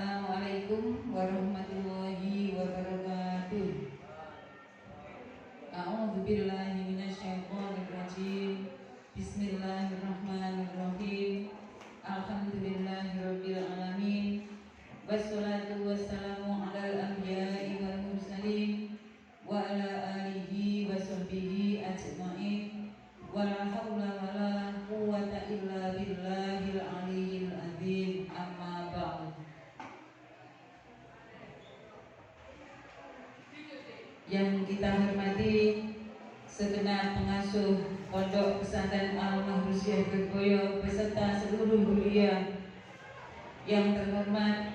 Assalamualaikum warahmatullahi wabarakatuh. A'udzu billahi minasyaitonir rajim. Bismillahirrahmanirrahim. Alhamdulillahirabbil alamin. Wassalatu wassalamu alal anbiya'i wal mursalin wa ala alihi wa sahbihi ajma'in. Wala haula wala quwwata illa billahil aliyyil azim. Amma ba'du. Yang kita hormati segenap pengasuh Pondok Pesantren Al-Mahrusyah Gerboyo beserta seluruh huria, yang terhormat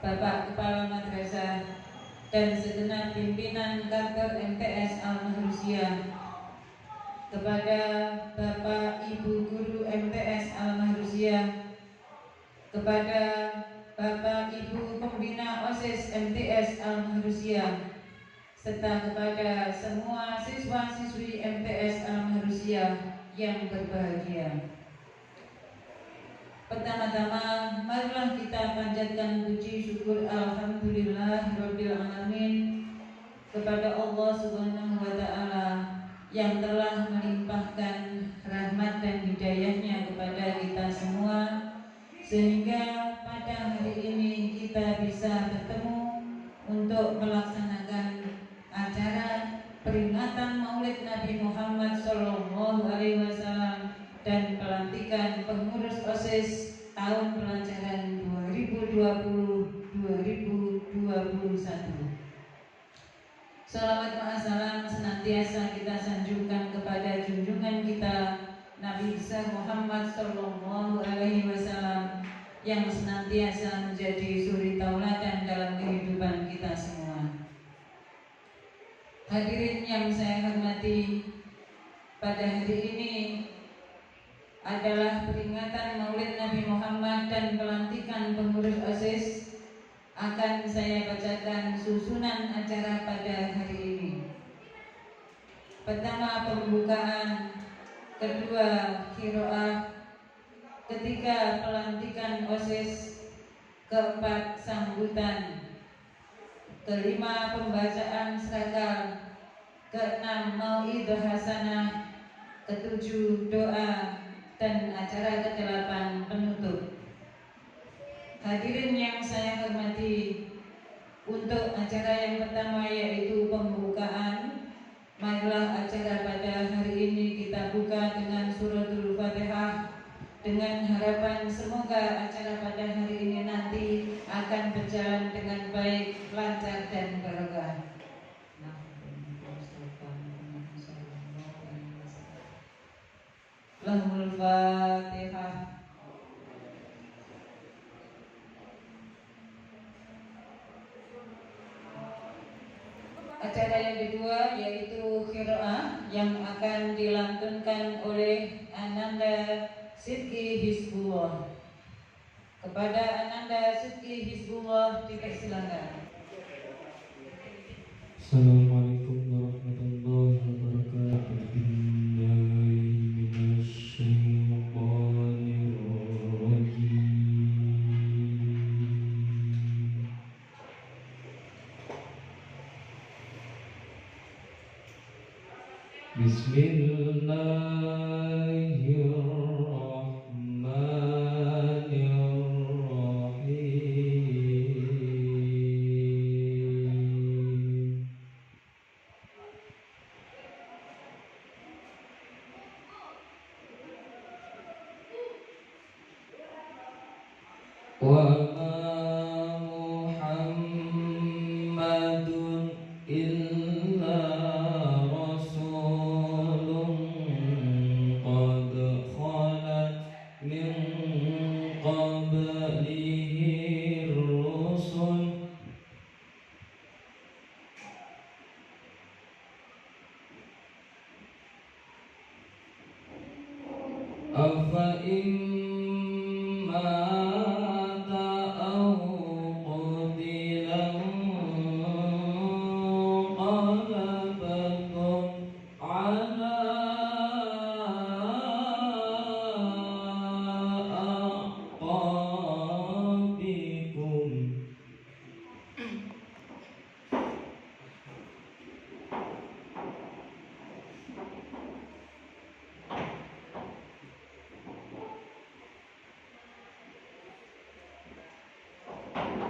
Bapak Kepala Madrasah dan segenap pimpinan kantor MTS Al-Mahrusyah, kepada Bapak Ibu Guru MTS Al-Mahrusyah, kepada Bapak Ibu Pembina OSIS MTS Al-Mahrusyah, serta kepada semua siswa-siswi MTS Al-Mahrusyah yang berbahagia. Pertama-tama, marilah kita panjatkan puji syukur alhamdulillahirabbil alamin kepada Allah Subhanahu wa taala yang telah melimpahkan rahmat dan hidayahnya kepada kita semua, sehingga pada hari ini kita bisa bertemu untuk melaksanakan acara peringatan Maulid Nabi Muhammad SAW dan pelantikan pengurus OSIS tahun pelajaran 2020-2021. Salawat ma'asalam senantiasa kita sanjungkan kepada junjungan kita Nabi besar Muhammad SAW yang senantiasa menjadi suri tauladan dalam kehidupan kita semua. Hadirin yang saya hormati, pada hari ini adalah peringatan Maulid Nabi Muhammad dan pelantikan pengurus OSIS. Akan saya bacakan susunan acara pada hari ini. Pertama, pembukaan. Kedua, qiraah. Ketiga, pelantikan OSIS. Keempat, sambutan. Kelima, pembacaan seragam. Keenam, mau'idhah hasanah. Ketujuh, doa. Dan acara ke-8, penutup. Hadirin yang saya hormati, untuk acara yang pertama yaitu pembukaan, marilah acara pada hari ini kita buka dengan suratul Fatihah, dengan harapan semoga acara pada hari ini nanti akan berjalan dengan baik, lancar dan barokah. Lahul Fatihah. Acara yang kedua yaitu qiraah yang akan dilantunkan oleh Ananda Sidki Hizbullah. Kepada Ananda Sidki Hizbullah dipersilakan. Assalamualaikum warahmatullahi wabarakatuh. Bismillahirrahmanirrahim. Wa ma Muhammadun illa rasulun qad khalat min qablihi rusul afa imma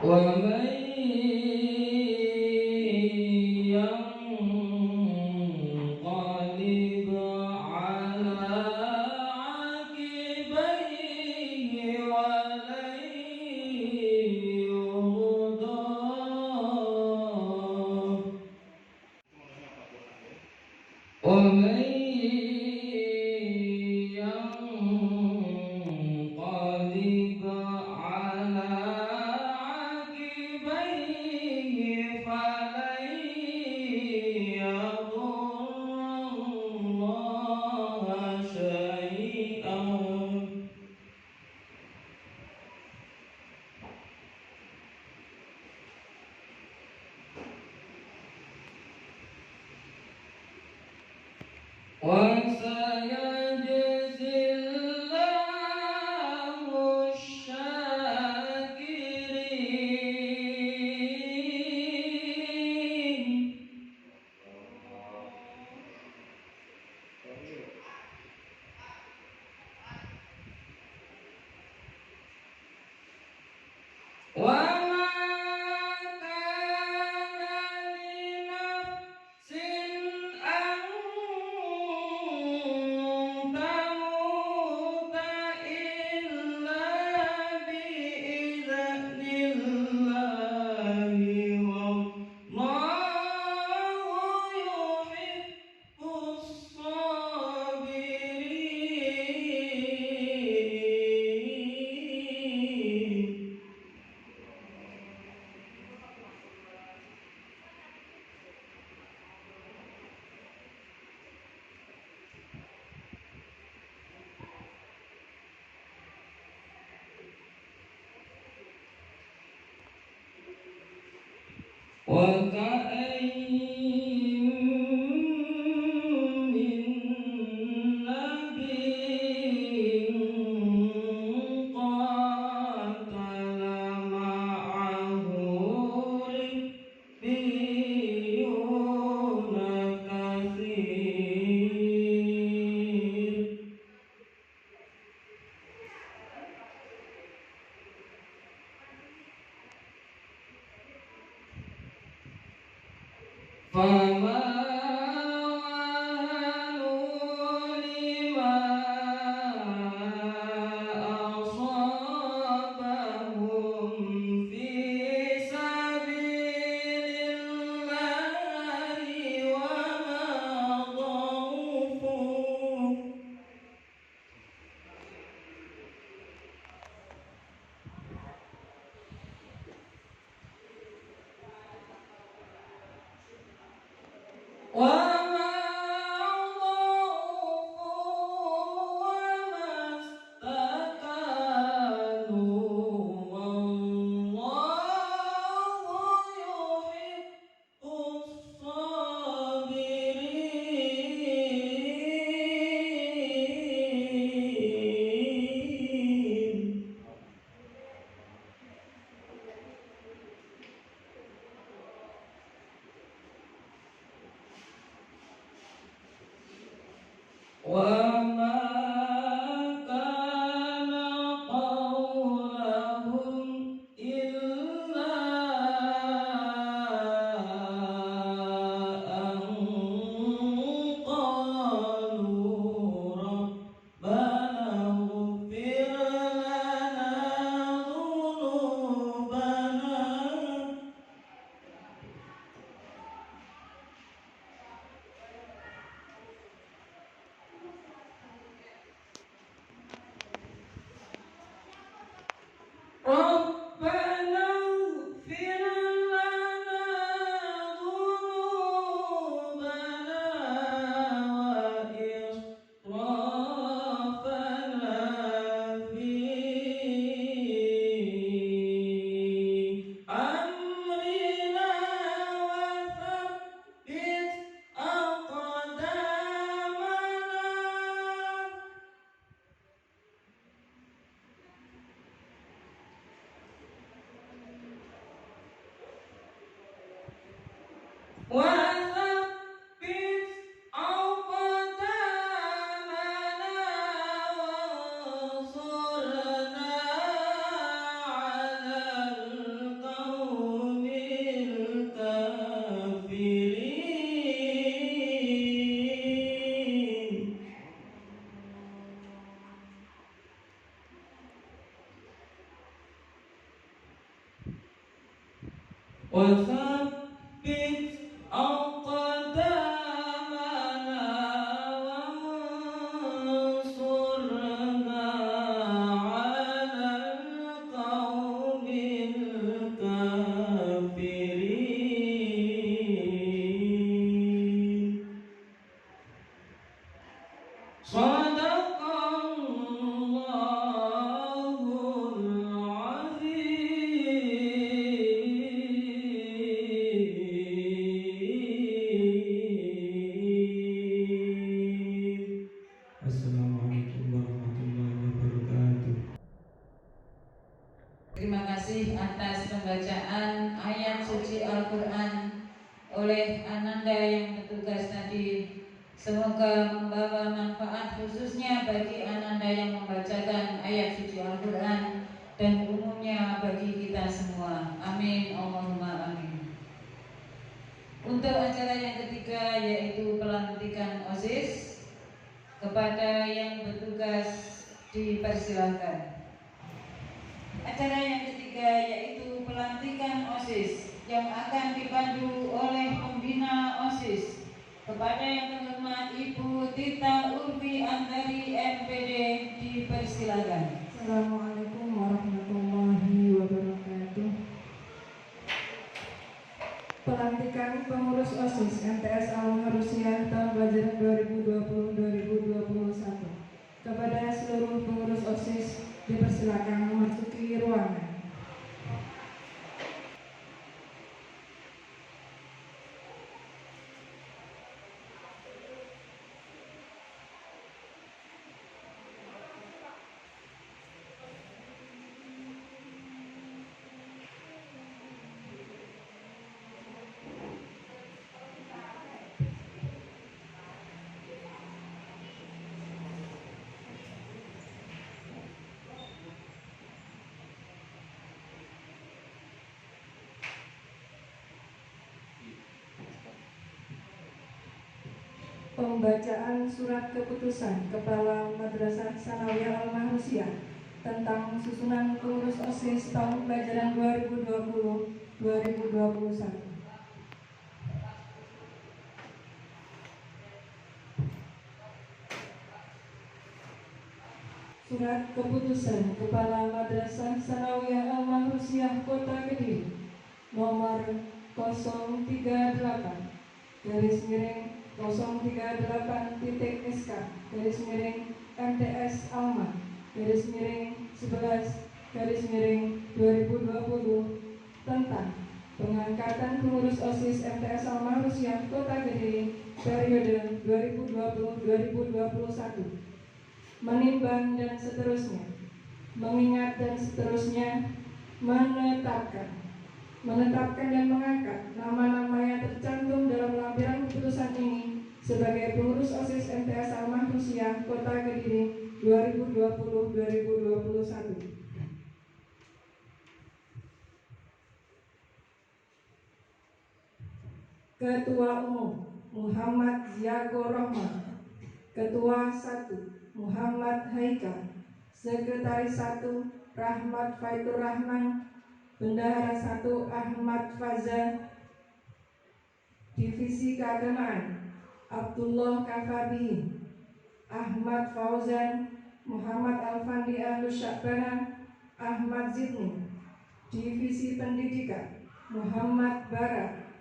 ومن ينقلب على عقبيه ولن يرضى ومن ينقلب على عقبيه فلن يضر الله شيئا وسيجزي الله الشاكرين وما كان لنفس أن تموت إلا بإذن الله والله يحب الصابرين وكأين من نبي قاتل معه ربيون كثير فما وهنوا لما أصابهم في سبيل الله وما ضعفوا وما ضعفوا وما استكانوا والله يحب الصابرين وما كان قولهم إلا أن قالوا ربنا اغفر لنا ذنوبنا ربنا اغفر لنا ذنوبنا وإسرافنا في أمرنا وثبت أقدامنا وثبت أقدامنا وانصرنا على القوم وثبت أقدامنا وانصرنا على القوم الكافرين صدق الله العظيم. السلام عليكم ورحمة الله وبركاته. Terima kasih atas pembacaan ayat suci Al-Quran oleh Ananda yang bertugas tadi. Semoga membawa manfaat khususnya bagi Ananda yang membacakan ayat suci Al-Quran dan umumnya bagi kita semua. Amin, Allahumma amin. Untuk acara yang ketiga yaitu pelantikan OSIS, kepada yang bertugas dipersilakan. Acara yang ketiga yaitu pelantikan OSIS yang akan dipandu oleh pembina OSIS. Kepada yang terhormat Ibu Tita Urfi Antari MPD dipersilakan. Assalamualaikum warahmatullahi wabarakatuh. Pelantikan pengurus OSIS MTS Al-Marusyah tahun pelajaran 2020-2021. Kepada seluruh pengurus OSIS dipersilakan memasuki ruangan. Pembacaan surat keputusan Kepala Madrasah Sanawiyah Al-Mahrusiyah tentang susunan pengurus OSIS tahun pelajaran 2020-2021. Surat keputusan Kepala Madrasah Sanawiyah Al-Mahrusiyah Kota Kediri nomor 038 garis miring 038.SK garis miring MTS Alma garis miring 11 garis miring 2020 tentang pengangkatan pengurus OSIS MTS Alma Rusia Kota Kediri periode 2020-2021, menimbang dan seterusnya, mengingat dan seterusnya, menetapkan dan mengangkat nama-nama yang tercantum dalam lampiran keputusan ini sebagai pengurus OSIS MTS Al-Mahrusiyah Kota Kediri 2020-2021. Ketua Umum Muhammad Ziago Rohman. Ketua 1 Muhammad Haika. Sekretaris 1 Rahmat Faitur Rahman. Bendahara 1 Ahmad Faza. Divisi Keagamaan Abdullah Kafabi, Ahmad Fauzan, Muhammad Alfandi Ahlus Syakbana, Ahmad Zidni. Divisi Pendidikan Muhammad Bara,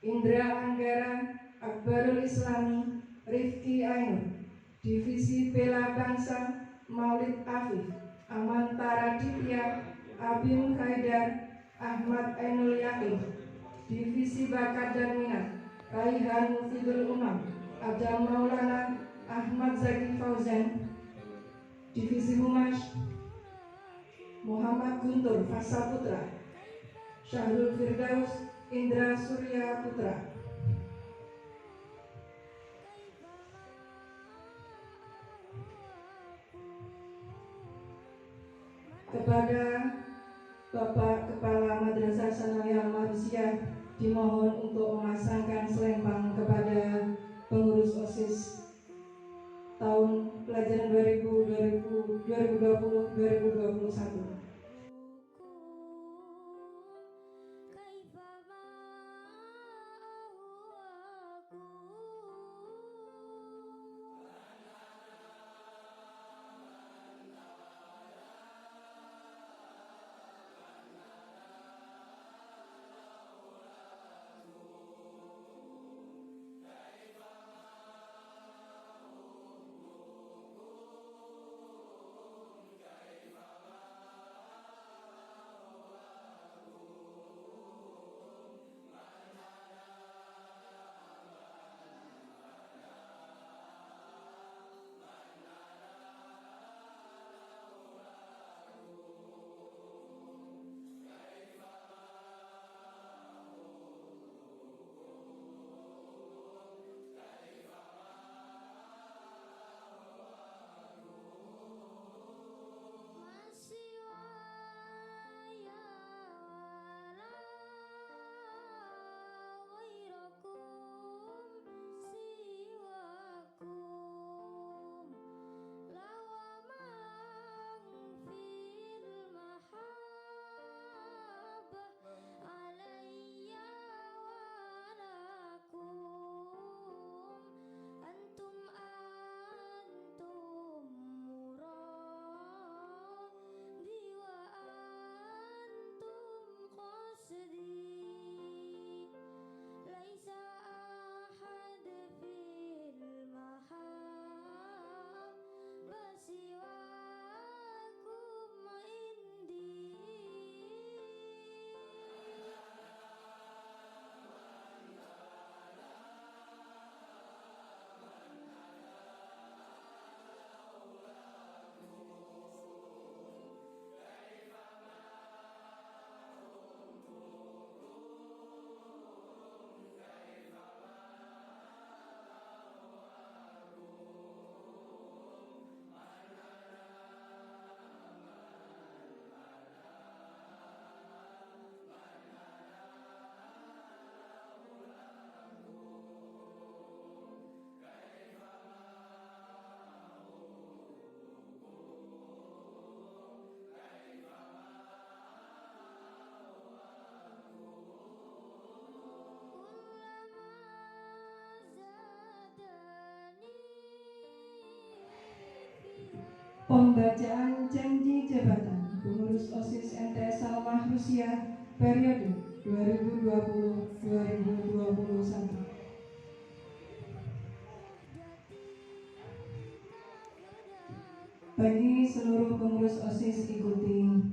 Indra Anggara, Akbarul Islami, Rifki Ainur. Divisi Bela Bangsa Maulid Afif, Amantara Ditya, Abim Haidar, Ahmad Ainul Yakin. Divisi Bakat dan Minat Raihan Mufidul Umam, Adam Maulana, Ahmad Zaki Fauzan. Divisi Humas Muhammad Guntur Fasa Putra, Syahrul Firdaus, Indra Surya Putra. Kepada Bapak Kepala Madrasah Sanawiyah Al-Mahrusiyah dimohon untuk memasangkan selempang kepada pengurus OSIS tahun pelajaran 2020-2021. Pembacaan janji jabatan pengurus OSIS MTS Salmah Rusia periode 2020-2021. Bagi seluruh pengurus OSIS, ikuti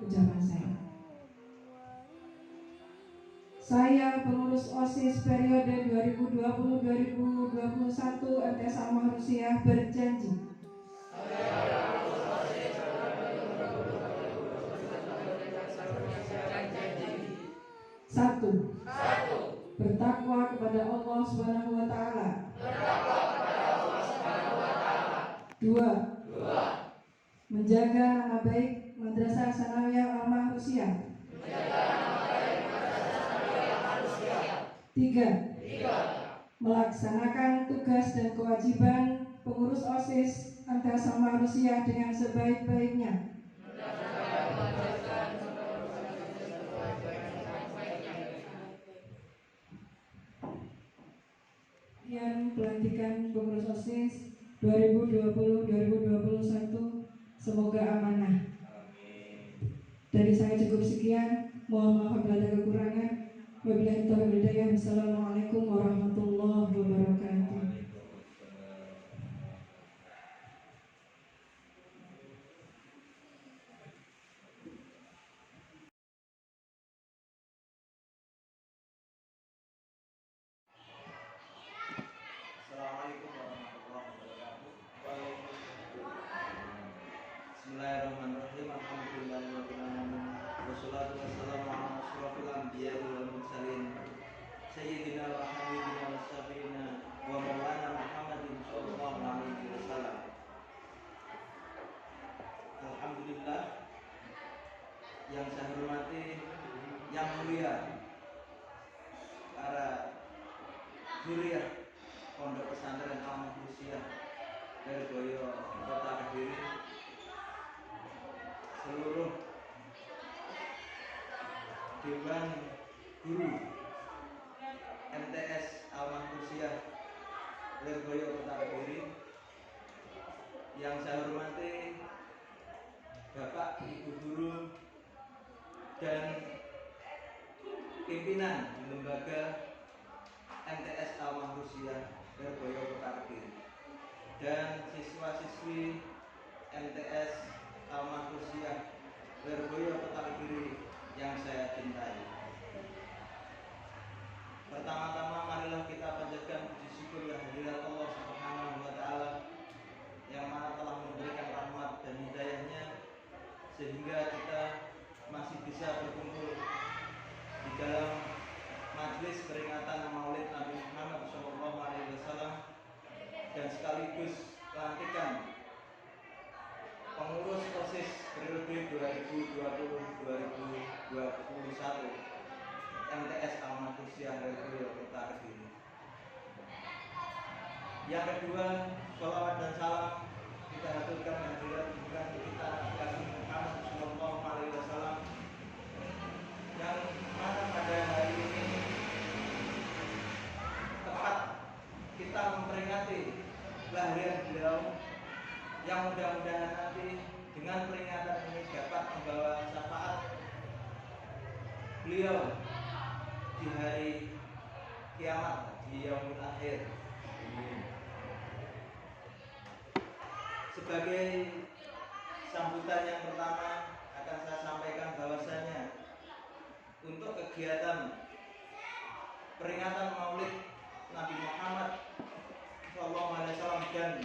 ucapan saya. Saya pengurus OSIS periode 2020-2021 MTS Salmah Rusia berjanji Satu, bertakwa kepada Allah Subhanahu wa taala. Dua, menjaga nama baik Madrasah Sanawiyah Almah Rusia. Tiga, melaksanakan tugas dan kewajiban pengurus OSIS MTS Salmah Rusia dengan sebaik-baiknya. Yang pelantikan pengurus OSIS 2020-2021 semoga amanah. Dari saya cukup sekian. Mohon maaf apabila ada kekurangan. Wabillahi taufiq wal hidayah. Wassalamualaikum warahmatullahi wabarakatuh. Assalamualaikum warahmatullahi wabarakatuh. Bismillahirrahmanirrahim. Alhamdulillahirabbil alamin. Wassalatu wassalamu ala asyrofil anbiya'i wal mursalin sayyidina wa habibina wa syafiina wa maulana Muhammadin sallallahu alaihi wasallam. Alhamdulillah, yang saya hormati, yang mulia para zuriyah Pondok Pesantren Almah Rusia Lirboyo Kota Kediri, seluruh Dewan Guru MTS Almah Rusia Lirboyo Kota Kediri, yang saya hormati Bapak Ibu Guru dan pimpinan lembaga MTS Almah Rusia Lirboyo Kota Kediri, dan siswa-siswi MTS Almah Rusia Lirboyo Kota Kediri yang saya cintai. Pertama-tama marilah kita panjatkan puji syukur kehadirat Allah Subhanahu wa taala yang mana telah memberikan rahmat dan hidayahnya sehingga kita masih bisa berkumpul di dalam majelis peringatan Maulid Nabi Muhammad SAW dan sekaligus pelantikan pengurus OSIS periode 2020-2021 MTS Almah Rusia Lirboyo Kota Kediri. Yang kedua, sholawat dan salam kita haturkan kehadirat junjungan kita Nabi Muhammad SAW yang mana pada hari ini tepat kita memperingati kelahiran beliau, yang mudah-mudahan nanti dengan peringatan ini dapat membawa syafaat beliau di hari kiamat, di yaumul akhir. Sebagai sambutan yang pertama akan saya sampaikan bahwasanya untuk kegiatan peringatan Maulid Nabi Muhammad SAW dan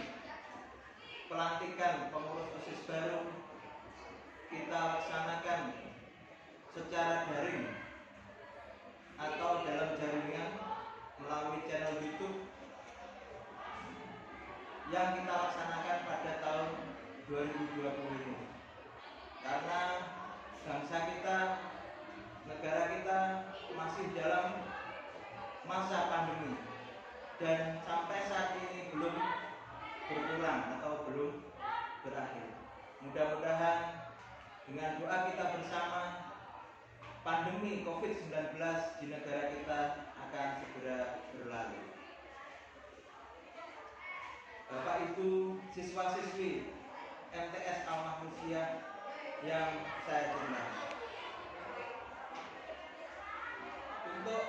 pelantikan pengurus OSIS baru kita laksanakan secara daring atau dalam jaringan melalui channel YouTube yang kita laksanakan pada tahun 2020 ini. Karena bangsa kita, negara kita masih dalam masa pandemi dan sampai saat ini belum berkurang atau belum berakhir. Mudah-mudahan dengan doa kita bersama, pandemi COVID-19 di negara kita akan segera berlalu. Bapak Ibu siswa-siswi MTS Al-Mahmudiyah yang saya cintai. Untuk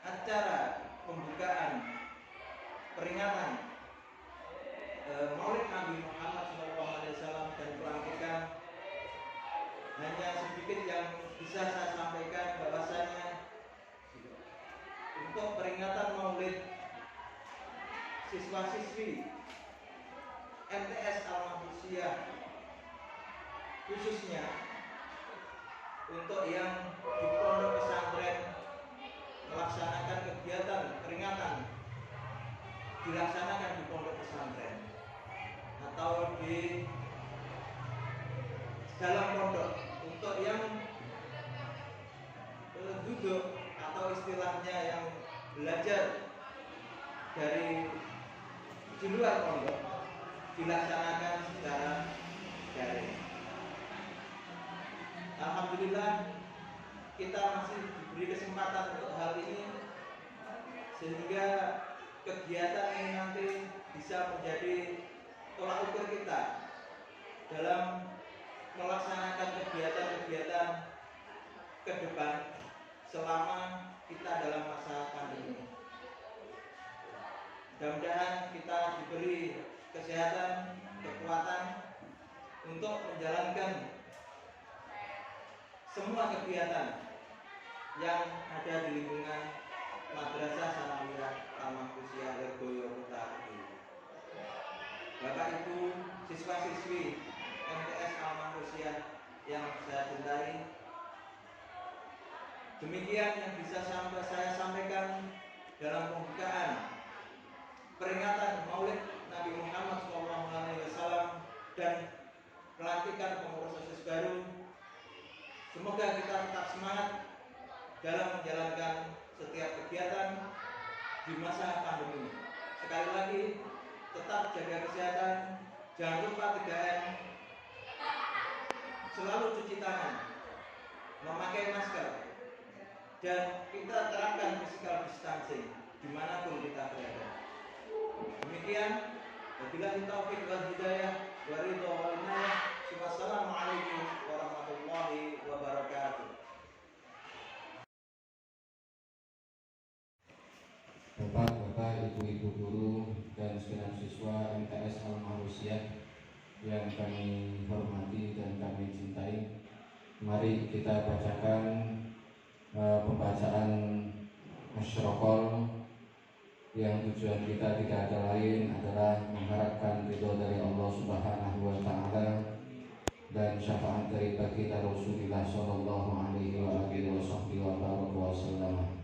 acara pembukaan peringatan Maulid Nabi Muhammad SAW dan pelantikan, hanya sedikit yang bisa saya sampaikan bahwasanya untuk peringatan Maulid siswa-siswi MTS Al-Mahmudiyah, khususnya untuk yang di pondok pesantren melaksanakan kegiatan peringatan dilaksanakan di pondok pesantren atau di dalam pondok. Untuk yang duduk atau istilahnya yang belajar dari di luar pondok dilaksanakan secara daring. Alhamdulillah kita masih diberi kesempatan untuk hal ini, sehingga kegiatan ini nanti bisa menjadi tolak ukur kita dalam melaksanakan kegiatan-kegiatan ke depan selama kita dalam masa pandemi. Mudah-mudahan kita diberi kesehatan, kekuatan untuk menjalankan semua kegiatan yang ada di lingkungan Madrasah Sanawiyah Al-Mahfuziyah Lirboyo Kota Kediri. Bapak Ibu siswa-siswi MTS Al-Mahfuziyah yang saya cintai, demikian yang bisa saya sampaikan dalam pembukaan peringatan Maulid Nabi Muhammad SAW dan pelantikan pengurus OSIS baru. Semoga kita tetap semangat dalam menjalankan setiap kegiatan di masa pandemi. Sekali lagi, tetap jaga kesehatan, jangan lupa 3M, selalu cuci tangan, memakai masker, dan kita terapkan physical distancing dimanapun kita berada. Demikian, wabillahi taufiq wal hidayah, wa ridha wal inayah. Wassalamualaikum warahmatullahi wabarakatuh. Bapak-bapak, ibu-ibu guru dan segenap siswa MTS Al-Mahmudiyah yang kami hormati dan kami cintai, mari kita bacakan pembacaan Asyraqal yang tujuan kita tidak ada lain adalah mengharapkan ridho dari Allah Subhanahu wa Ta'ala dan syafaat dari baginda Rasulullah Sallallahu Alaihi Wasallam.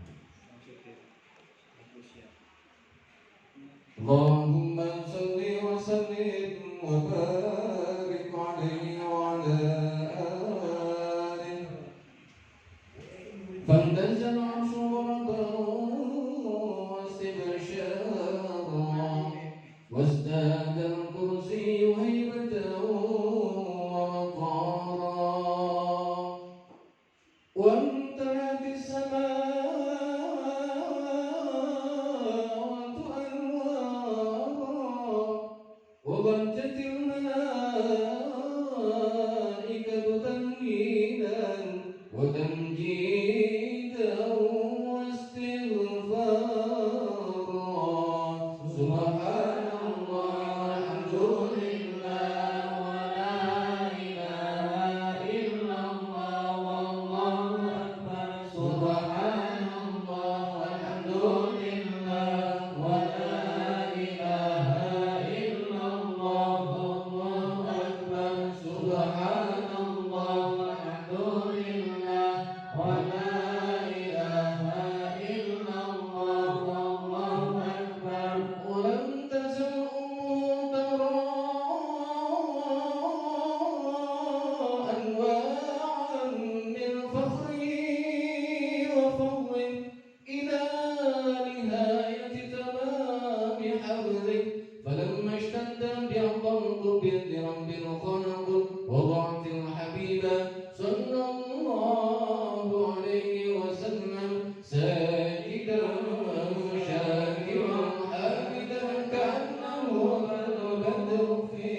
Allahumma salli wa sallim wa barik alaihi wa ala alihi. فانتزل العرش ورضا واستبشارا وازداد الكرسي هيبة ووقارا وامتلأت السماوات أنوارا وضجت الملائكة تنزيلا وتمجيدا واستغفارا سبحان الله الحمد لله ولا إله إلا الله والله أكبر سبحان الله الحمد لله ولا إله إلا الله والله أكبر سبحان الله الحمد لله ولا إله إلا الله والله أكبر ولم تزل ترى أنواعا من فخر وفضل إلى نهاية تمام حظه فلما اشتد بأعظم برب الخلق وضعت الحبيب صلى الله عليه وسلم ساجدا شاكرا حامدا كأنه البدر في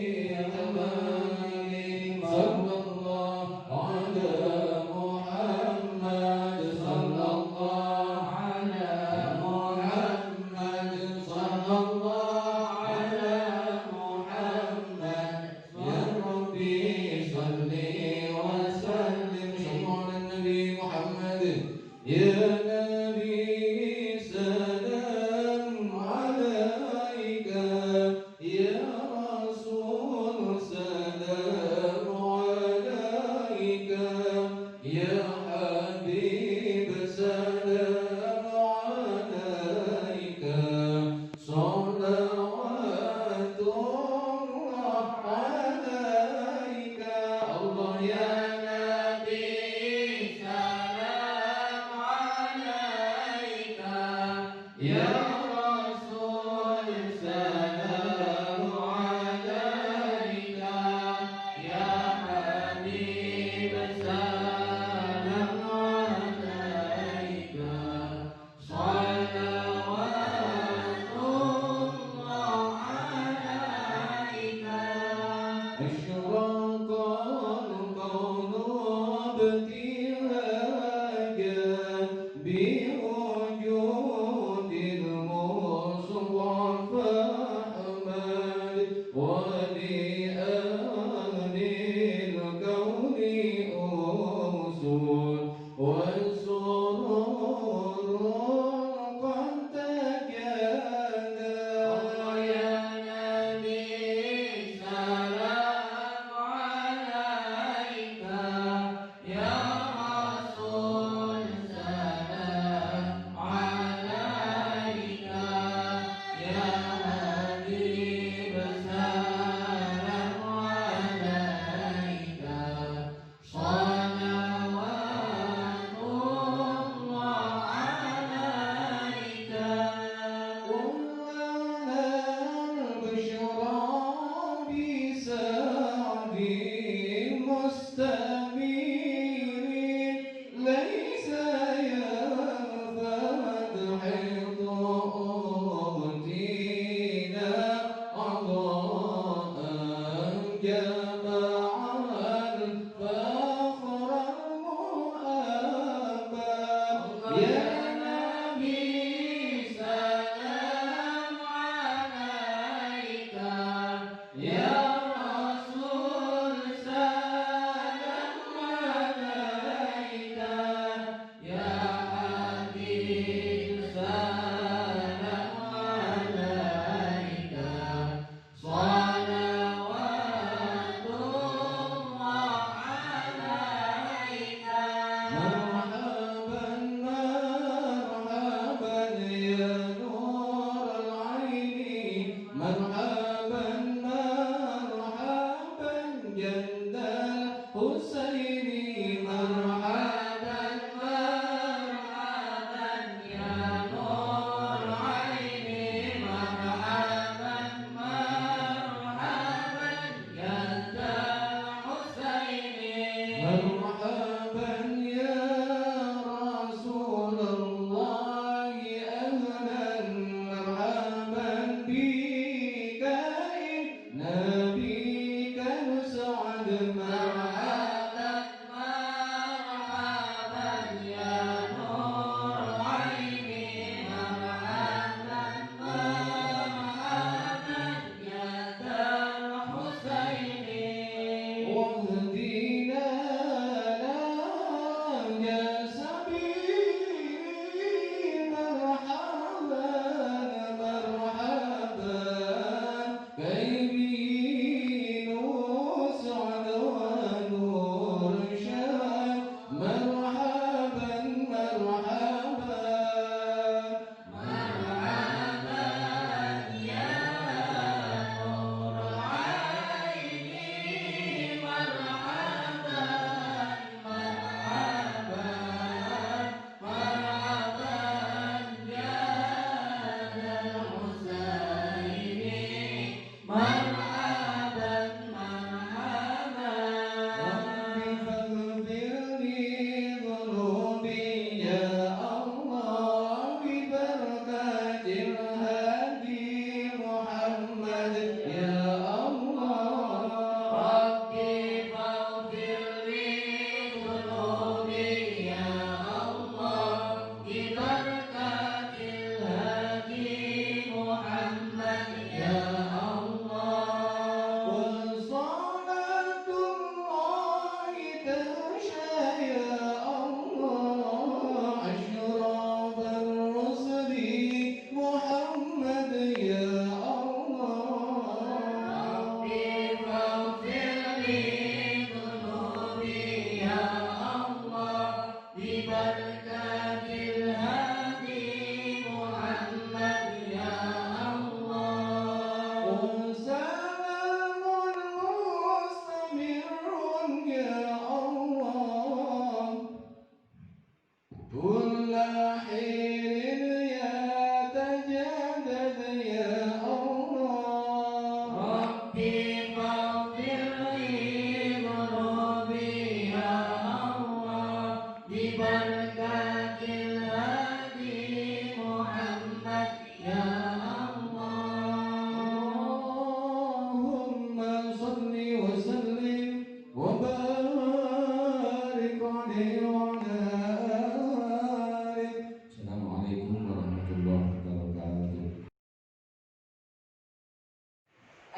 bika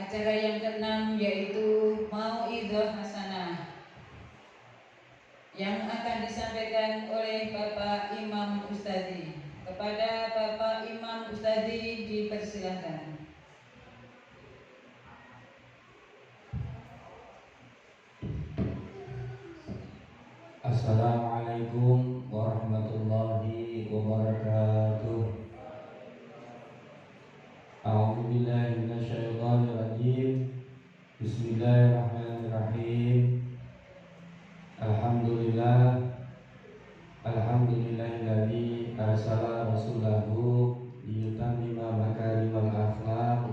Acara yang keenam yaitu Mau'idhah Hasanah yang akan disampaikan oleh Bapak Imam Ustadi. Kepada Bapak Imam Ustadi dipersilakan. Assalamualaikum warahmatullahi wabarakatuh. A'udzu billahi minasyaitonir rajim. Bismillahirrahmanirrahim. Alhamdulillahilladzi arsala rasulahu liyutammima makarimal akhlaq.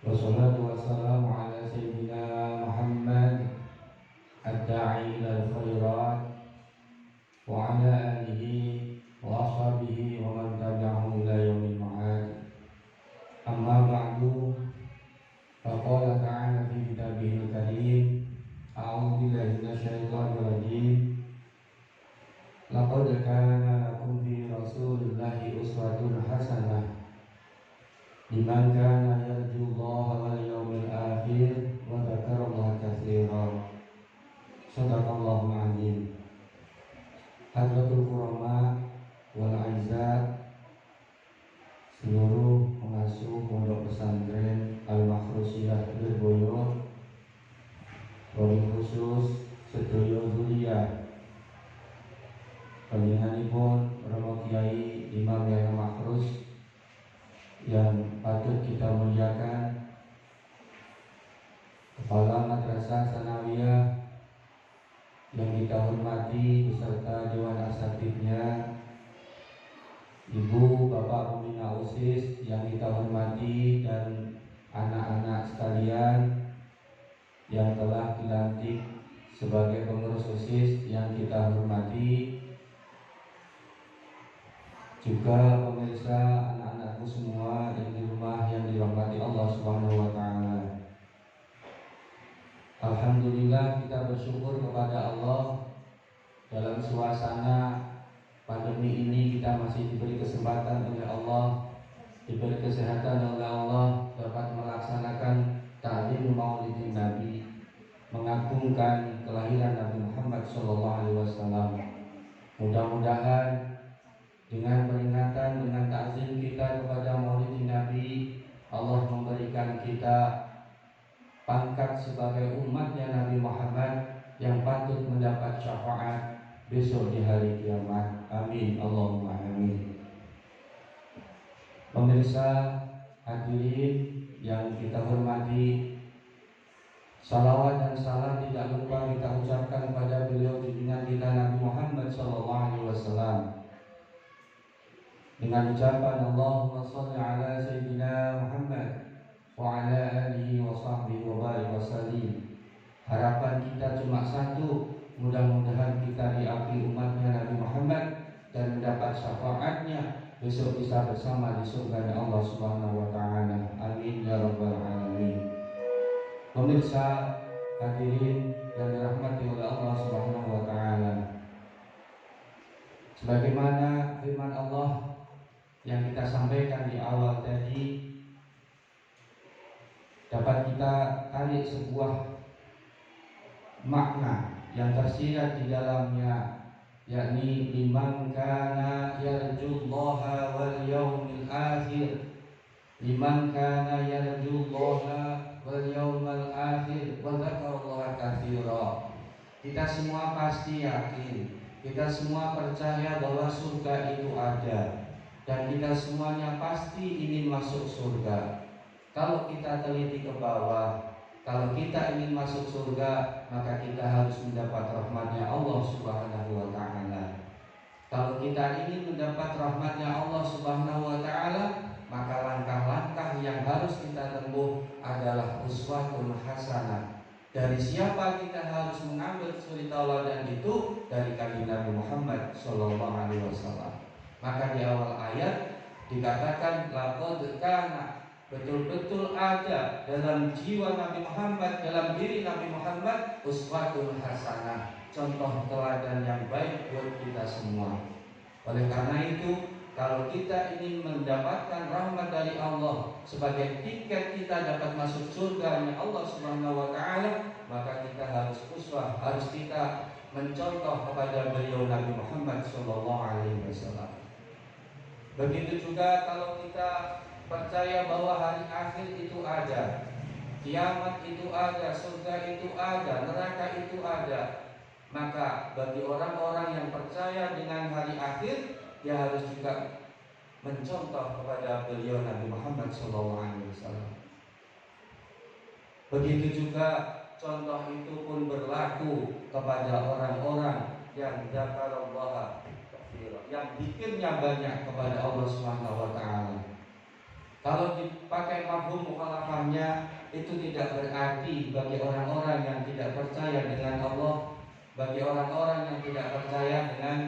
Wassalatu wassalamu ala sayyidina Muhammad ad-da'i ilal khairat wa ala alihi wa ashabihi wa man tabi'ahum ila yaumil ma'ad. Amma ba'du, faqala ta'ala fi kitabihil karim, a'udzu billahi minasyaitonir rajim. Laqad kana lakum fi rasulillahi uswatun hasanah liman kana yarjullaha wal yawmil akhir wa dzakarallaha katsiran. Shadaqallahul azim. Hadratul Kurama wal Aizat, seluruh pengasuh pondok pesantren Al-Makhrusiyah Lirboyo, wabil khusus sedaya dzurriyyah panjenenganipun Romo Kiai Imam Yahya Makhrus yang patut kita muliakan, Kepala Madrasah Sanawiyah yang kita hormati beserta Dewan Asatidnya, Ibu Bapak Pembina OSIS yang kita hormati, dan anak-anak sekalian yang telah dilantik sebagai pengurus OSIS yang kita hormati, juga pemirsa anak-anakku semua yang di rumah yang dirahmati Allah Subhanahu wa taala. Alhamdulillah, kita bersyukur kepada Allah dalam suasana pandemi ini kita masih diberi kesempatan oleh Allah, diberi kesehatan oleh Allah, dapat melaksanakan ta'lim Maulidin Nabi, mengagungkan kelahiran Nabi Muhammad SAW. Mudah-mudahan dengan peringatan, dengan ta'zim kita kepada Maulidin Nabi, Allah memberikan kita pangkat sebagai umatnya Nabi Muhammad yang patut mendapat syafaat besok di hari kiamat. Amin, Allahumma amin. Pemirsa hadirin yang kita hormati, salawat dan salam tidak lupa kita ucapkan kepada beliau junjungan kita Nabi Muhammad SAW dengan ucapan Allahumma sholli ala sayyidina Muhammad wa ala alihi wa sahbihi wa barik wa sallim. Harapan kita cuma satu, mudah-mudahan kita diakui umatnya Nabi Muhammad dan mendapat syafaatnya besok bisa bersama di surga Allah Subhanahu wa taala. Amin ya rabbal alamin. Pemirsa hadirin yang dirahmati oleh Allah Subhanahu wa taala, sebagaimana firman Allah yang kita sampaikan di awal tadi, dapat kita tarik sebuah makna yang tersirat di dalamnya, yakni liman kana yarjullaha wal yaumil akhir, liman kana yarjullaha wal yaumil akhir wa dzakarallaha katsira. Kita semua pasti yakin, kita semua percaya bahwa surga itu ada, dan kita semuanya pasti ingin masuk surga. Kalau kita teliti ke bawah, kalau kita ingin masuk surga, maka kita harus mendapat rahmatnya Allah Subhanahu wa ta'ala. Kalau kita ingin mendapat rahmatnya Allah Subhanahu wa ta'ala, maka langkah-langkah yang harus kita tempuh adalah uswatun hasanah. Dari siapa kita harus mengambil suri tauladan itu? Dari kanjeng Nabi Muhammad SAW. Maka di awal ayat dikatakan laqad kana, betul-betul ada dalam jiwa Nabi Muhammad, dalam diri Nabi Muhammad uswatun hasanah, contoh teladan yang baik buat kita semua. Oleh karena itu, Kalau kita ingin mendapatkan rahmat dari Allah sebagai tiket kita dapat masuk surga Allah Subhanahu wa taala, maka kita harus uswah, harus kita mencontoh kepada beliau Nabi Muhammad sallallahu alaihi wasallam. Begitu juga kalau kita percaya bahwa hari akhir itu ada, kiamat itu ada, surga itu ada, neraka itu ada, maka bagi orang-orang yang percaya dengan hari akhir, dia harus juga mencontoh kepada beliau Nabi Muhammad SAW. Begitu juga contoh itu pun berlaku kepada orang-orang yang dzakarallaha katsiran, yang zikirnya banyak kepada Allah Subhanahu wa taala. Kalau dipakai mafhum mukhalafahnya, itu tidak berarti bagi orang-orang yang tidak percaya dengan Allah, bagi orang-orang yang tidak percaya dengan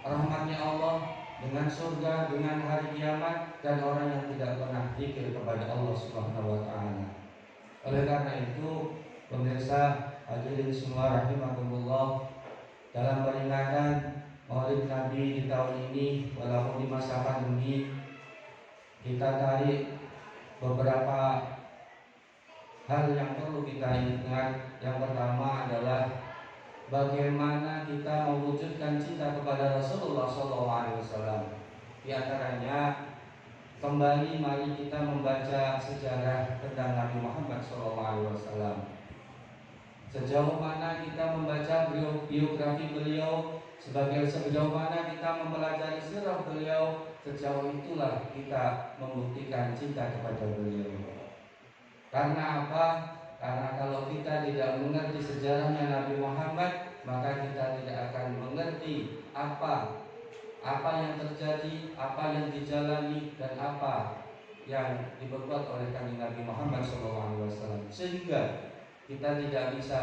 rahmatnya Allah, dengan surga, dengan hari kiamat, dan orang yang tidak pernah zikir kepada Allah Subhanahu wa taala. Oleh karena itu, pemirsa hadirin semua rahimakumullah, dalam peringatan Maulid Nabi di tahun ini, walaupun di masa pandemi, kita tarik beberapa hal yang perlu kita ingat. Yang pertama adalah bagaimana kita mewujudkan cinta kepada Rasulullah SAW. Di antaranya, kembali mari kita membaca sejarah tentang Nabi Muhammad SAW. Sejauh mana kita membaca biografi beliau, sejauh mana kita mempelajari sirah beliau, sejauh itulah kita membuktikan cinta kepada beliau. Karena apa? Karena kalau kita tidak mengerti sejarahnya Nabi Muhammad, maka kita tidak akan mengerti apa yang terjadi, apa yang dijalani, dan apa yang diperbuat oleh kanjeng Nabi Muhammad SAW. Sehingga kita tidak bisa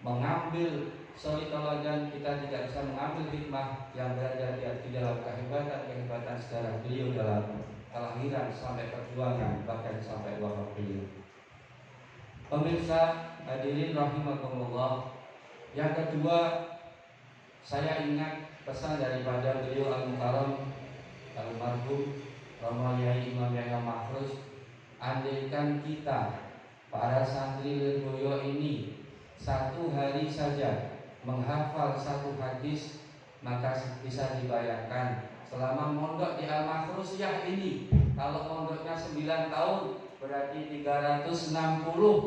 mengambil suri teladan, kita tidak bisa mengambil hikmah yang berada di dalam kehebatan sejarah beliau dalam kelahiran sampai perjuangan, bahkan sampai wafat beliau. Pemirsa hadirin rahimakumullah, yang kedua, saya ingat pesan daripada beliau Al-Mukarram almarhum Romo Yai Imam Yahya Mahfuz. Andaikan kita para santri Lirboyo ini satu hari saja menghafal satu hadis, maka bisa dibayangkan selama mondok di Al-Mahfuziyah ini, kalau mondoknya 9 tahun berarti 360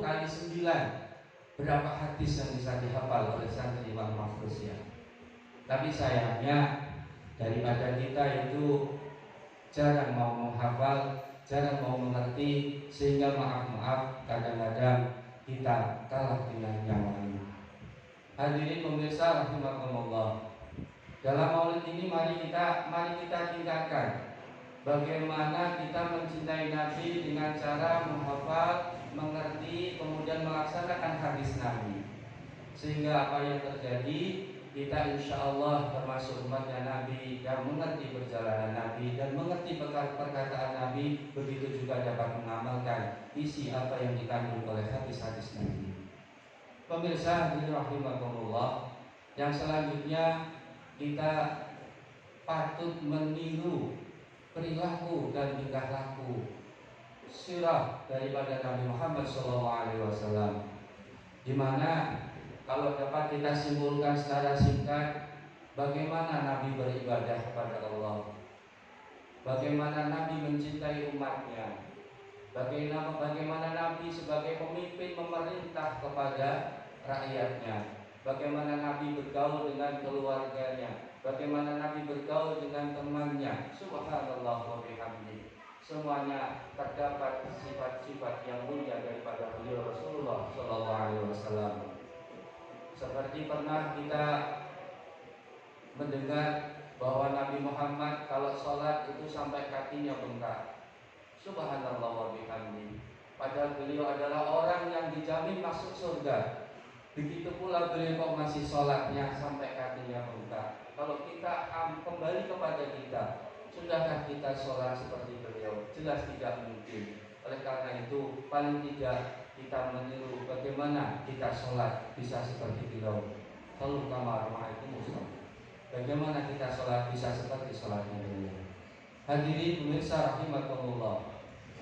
kali 9, berapa hadis yang bisa dihafal oleh santri Al-Mahfuziyah. Tapi sayangnya daripada kita itu jarang mau menghafal, jarang mau mengerti, sehingga maaf kadang-kadang kita kalah dengan yang lain. Hadirin pemirsa rahimakumullah, dalam maulid ini mari kita tingkatkan bagaimana kita mencintai Nabi dengan cara menghafal, mengerti, kemudian melaksanakan hadis Nabi, sehingga apa yang terjadi, kita insya Allah termasuk umatnya Nabi yang mengerti perjalanan Nabi dan mengerti perkataan Nabi, begitu juga dapat mengamalkan isi apa yang dikandung oleh hadis-hadis Nabi. Pemirsa rahimakumullah, yang selanjutnya kita patut meniru perilaku dan tingkah laku sirah daripada Nabi Muhammad SAW, di mana kalau dapat kita simpulkan secara singkat, bagaimana Nabi beribadah kepada Allah, bagaimana Nabi mencintai umatnya, bagaimana Nabi sebagai pemimpin memerintah kepada rakyatnya, bagaimana Nabi bergaul dengan keluarganya, bagaimana Nabi bergaul dengan temannya. Subhanallah wa bihamdi. Semuanya terdapat sifat-sifat yang mulia daripada beliau Rasulullah SAW. Seperti pernah kita mendengar bahwa Nabi Muhammad kalau sholat itu sampai kakinya bengkak. Subhanallah wa bihamdi. Padahal beliau adalah orang yang dijamin masuk surga. Begitu pula beliau kok masih sholatnya sampai kakinya bengkak. Kalau kita kembali kepada kita, sudahkah kita sholat seperti beliau? Jelas tidak mungkin. Oleh karena itu, paling tidak kita meniru bagaimana kita sholat bisa seperti beliau. Kalau kamar itu musuh. Bagaimana kita sholat bisa seperti sholatnya beliau? Hadirin pemirsa rahimakumullah.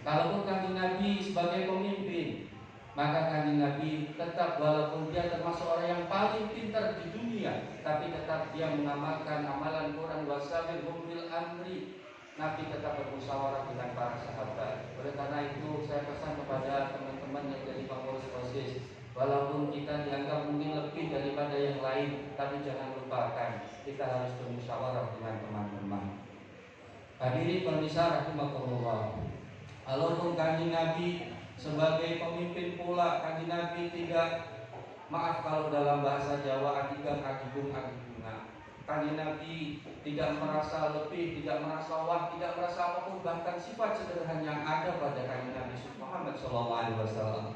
Kalaupun kanjeng Nabi sebagai pemimpin, maka kanjeng Nabi tetap walaupun dia termasuk orang yang paling pintar di dunia, tapi tetap dia mengamalkan amalan Quran wasabir bil amri. Nabi tetap bermusyawarah dengan para sahabat. Oleh karena itu saya pesan kepada teman-teman yang jadi pengurus OSIS, walaupun kita dianggap mungkin lebih daripada yang lain, tapi jangan lupakan kita harus bermusyawarah dengan teman-teman. Hadirin pemirsa rahimakumullah. Walaupun kanjeng Nabi sebagai pemimpin pula, kanjeng Nabi tidak, maaf kalau dalam bahasa Jawa, adigang adigung-adibunga. Kanjeng Nabi tidak merasa lebih, tidak merasa wah, tidak merasa apapun, bahkan sifat sederhana yang ada pada kanjeng Nabi Muhammad SAW.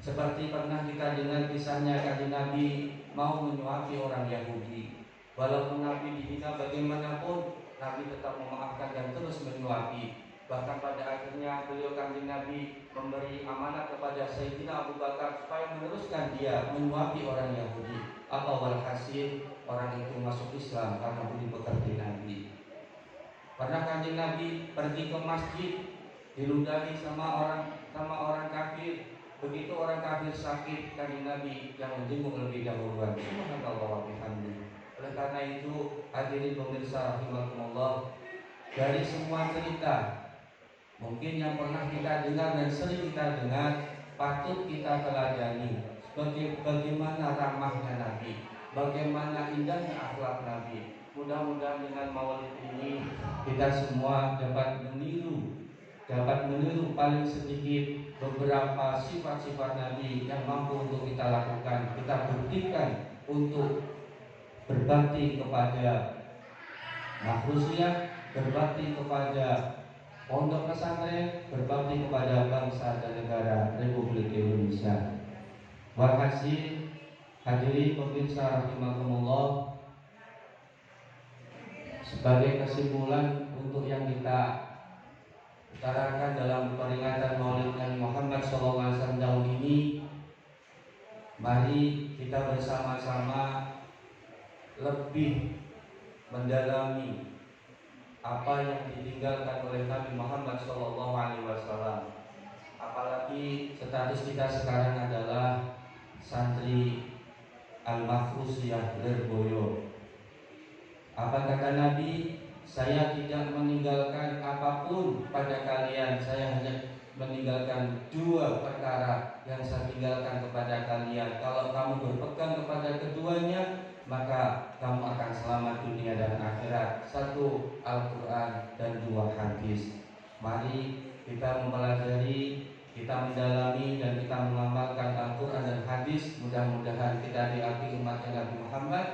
Seperti pernah dikajikan kisahnya kanjeng Nabi mau menyuapi orang Yahudi. Walaupun Nabi dihina bagaimanapun, Nabi tetap memaafkan dan terus menyuapi. Bahkan pada akhirnya beliau kanjeng Nabi memberi amanat kepada Sayyidina Abu Bakar supaya meneruskan dia menyuapi orang Yahudi. Apa walhasil orang itu masuk Islam karena budi pekerti Nabi. Pernah kanjeng Nabi pergi ke masjid, diludahi sama orang kafir. Begitu orang kafir sakit, kanjeng Nabi yang menjenguk lebih dahuluan. Subhanallah wa bihamdihi. Oleh karena itu, hadirin pemirsa rahimakumullah, dari semua cerita mungkin yang pernah kita dengar dan sering kita dengar, patut kita teladani bagaimana ramahnya Nabi, bagaimana indahnya akhlak Nabi. Mudah-mudahan dengan maulid ini kita semua dapat meniru paling sedikit beberapa sifat-sifat Nabi yang mampu untuk kita lakukan, kita buktikan untuk berbakti kepada manusia, berbakti kepada pondok pesantren, berbakti kepada bangsa dan negara Republik Indonesia. Walhasil, hadirin pemirsa rahimakumullah, sebagai kesimpulan untuk yang kita utarakan dalam peringatan Maulid Nabi Muhammad SAW tahun ini, mari kita bersama-sama lebih mendalami apa yang ditinggalkan oleh Nabi Muhammad SAW. Apalagi status kita sekarang adalah santri Al-Mahfuziyah Lirboyo. Apa kata Nabi? Saya tidak meninggalkan apapun pada kalian. Saya hanya meninggalkan dua perkara yang saya tinggalkan kepada kalian. Kalau kamu berpegang kepada keduanya, maka kamu akan selamat dunia dan akhirat. Satu, Al-Quran, dan dua, hadis. Mari kita mempelajari, kita mendalami, dan kita mengamalkan Al-Quran dan hadis. Mudah-mudahan kita diakui umatnya Nabi Muhammad,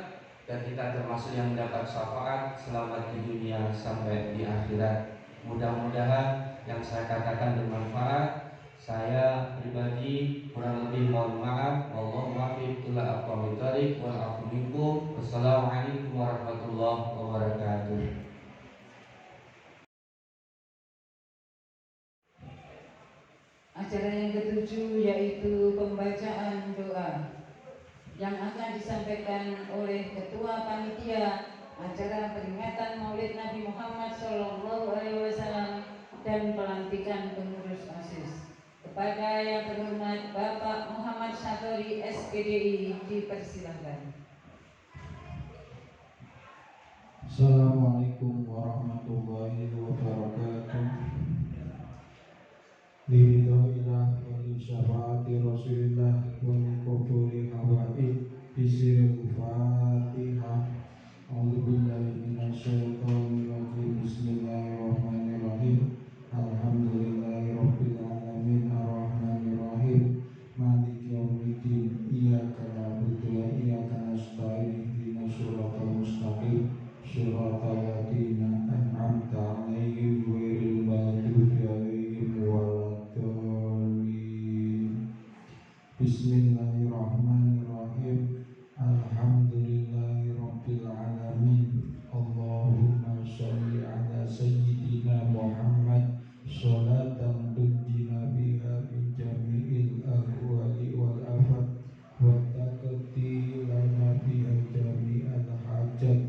dan kita termasuk yang mendapat syafaat selamat di dunia sampai di akhirat. Mudah-mudahan yang saya katakan bermanfaat. Saya pribadi kurang lebih mohon maaf. Wallahu muwaffiq ila aqwamit thoriq wal afu minkum. Wassalamualaikum warahmatullahi wabarakatuh. Acara yang ketujuh yaitu pembacaan doa yang akan disampaikan oleh Ketua Panitia acara peringatan Maulid Nabi Muhammad SAW dan pelantikan pengurus OSIS. Kepada yang terhormat Bapak Muhammad Syatori SPDI dipersilahkan. Assalamualaikum warahmatullahi wabarakatuh. Liridhoillah wa li syafaati Rasulillah wa li qubuli hawaid bisiril Fatihah. A'udzu billahi minasyaitonir rajim. Bismillahirrahmanirrahim. Alhamdulillahi rabbil alamin arrahmanir rahim maliki yaumiddin. Iyyaka na'budu wa iyyaka nasta'in. Ihdinas siratal mustaqim shiratal ladzina an'amta 'alaihim ghairil maghdubi 'alaihim waladdallin. Bismillahirrahmanirrahim. Alhamdulillahi rabbil alamin. Allahumma shalli ala sayyidina Muhammad sholatan tunjina biha min jami'il ahwali wal afat wa taqdi lana biha jami'al hajat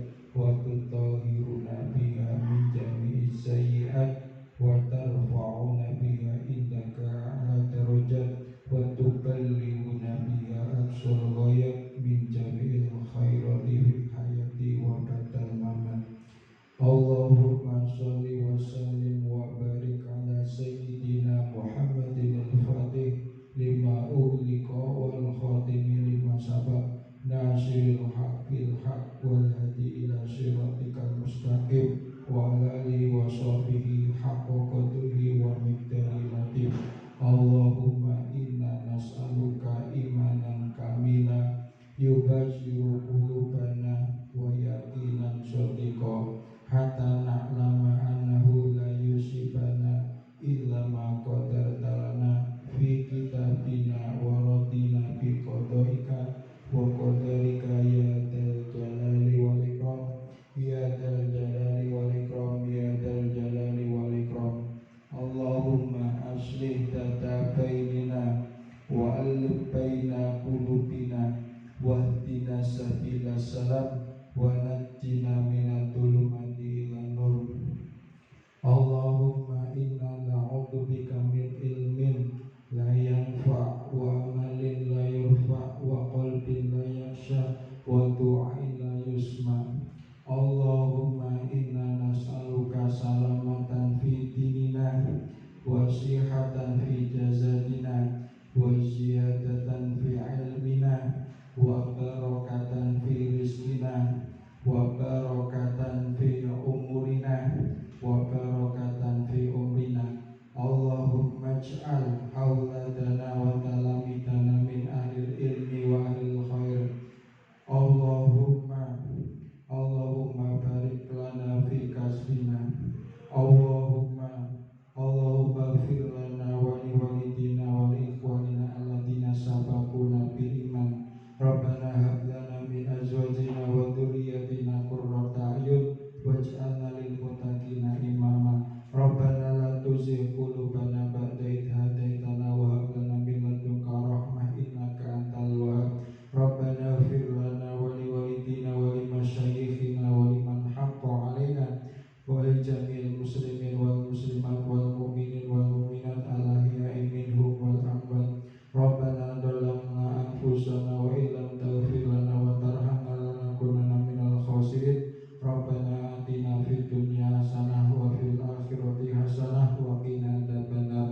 wa qina adzabannar.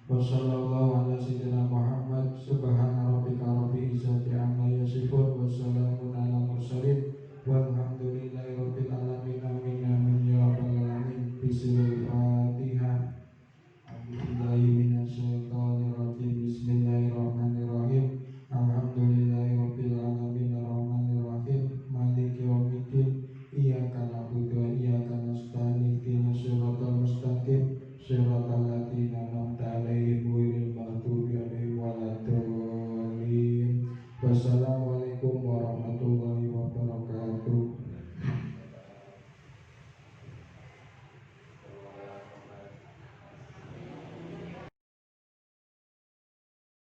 Wa sallallahu ala sayyidina Muhammad. Subhana rabbika rabbil izzati amma yasifun wa salamun ala mursalin walhamdulillahi rabbil alamin. Amin amin ya rabbal alamin. Bismillahirrahmanirrahim. A'udzubillahi minasyaitonir rajim. Bismillahirrahmanirrahim. Alhamdulillahi rabbil alamin arrahmanir rahim maliki yaumiddin. Iyyaka na'budu wa iyyaka nasta'in. Ihdinas siratal mustaqim siratal ladzina an'amta 'alaihim ghairil maghdubi 'alaihim waladdallin. Wassalamualaikum warahmatullahi wabarakatuh.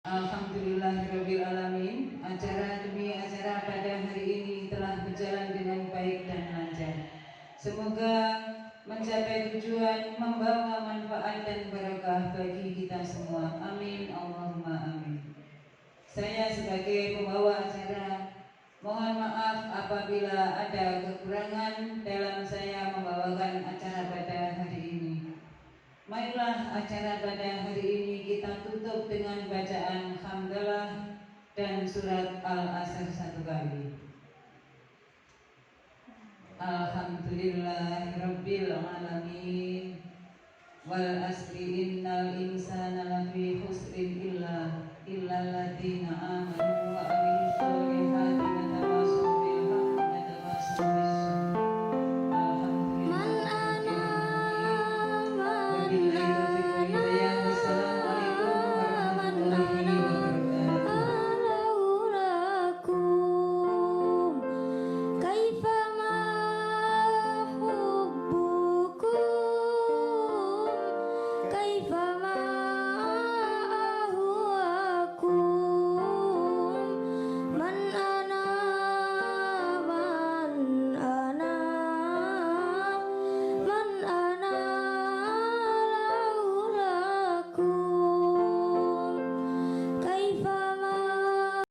Alhamdulillahirrabbilalamin. Acara demi acara pada hari ini telah berjalan dengan baik dan lancar. Semoga mencapai tujuan, membawa manfaat dan berkah bagi kita semua. Amin, Allahumma amin. Saya sebagai pembawa acara mohon maaf apabila ada kekurangan dalam saya membawakan acara pada hari ini. Marilah acara pada hari ini kita tutup dengan bacaan hamdalah dan surat Al-Asr 1 kali. Alhamdulillahirabbil alamin. Wal asri innal insana lafi khusrin illa alladzina amanu wa amilus